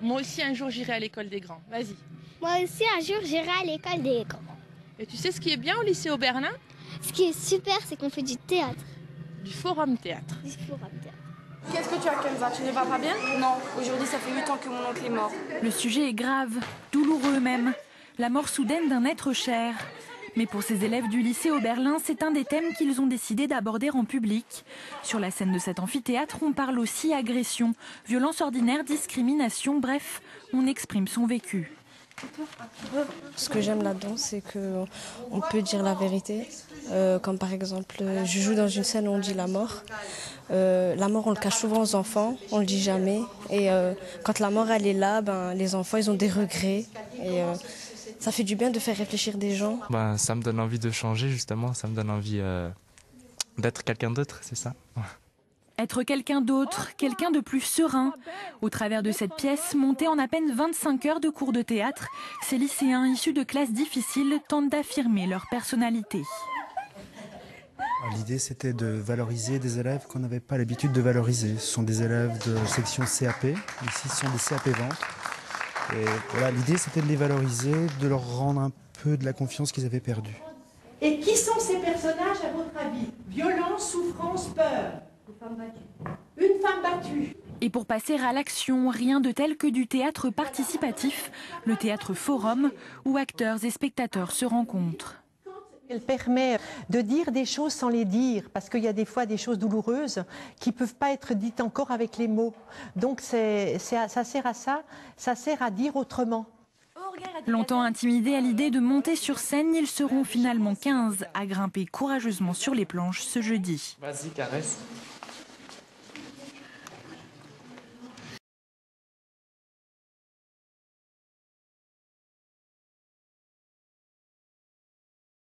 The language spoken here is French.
Moi aussi, un jour, j'irai à l'école des grands. Vas-y. Moi aussi, un jour, j'irai à l'école des grands. Et tu sais ce qui est bien au lycée Oberlin? Ce qui est super, c'est qu'on fait du théâtre. Du forum théâtre. Du forum théâtre. Qu'est-ce que tu as, Kenza? Tu ne vas pas bien? Non, aujourd'hui ça fait 8 ans que mon oncle est mort. Le sujet est grave, douloureux même. La mort soudaine d'un être cher. Mais pour ces élèves du lycée Oberlin, c'est un des thèmes qu'ils ont décidé d'aborder en public. Sur la scène de cet amphithéâtre, on parle aussi agression, violence ordinaire, discrimination, bref, on exprime son vécu. Ce que j'aime là-dedans, c'est qu'on peut dire la vérité. Comme par exemple, je joue dans une scène où on dit la mort. La mort, on le cache souvent aux enfants, on le dit jamais. Et quand la mort, elle est là, les enfants, ils ont des regrets. Et ça fait du bien de faire réfléchir des gens. Ça me donne envie de changer, justement. Ça me donne envie d'être quelqu'un d'autre, c'est ça. Être quelqu'un d'autre, quelqu'un de plus serein. Au travers de cette pièce, montée en à peine 25 heures de cours de théâtre, ces lycéens issus de classes difficiles tentent d'affirmer leur personnalité. L'idée, c'était de valoriser des élèves qu'on n'avait pas l'habitude de valoriser. Ce sont des élèves de section CAP. Ici, ce sont des CAP ventes. Et voilà, l'idée, c'était de les valoriser, de leur rendre un peu de la confiance qu'ils avaient perdue. Et qui sont ces personnages, à votre avis? Violence, souffrance, peur. Une femme battue. Et pour passer à l'action, rien de tel que du théâtre participatif, le théâtre forum, où acteurs et spectateurs se rencontrent. Elle permet de dire des choses sans les dire, parce qu'il y a des fois des choses douloureuses qui ne peuvent pas être dites encore avec les mots. Donc ça sert à ça, ça sert à dire autrement. Longtemps intimidés à l'idée de monter sur scène, ils seront finalement 15 à grimper courageusement sur les planches ce jeudi. Vas-y, caresse.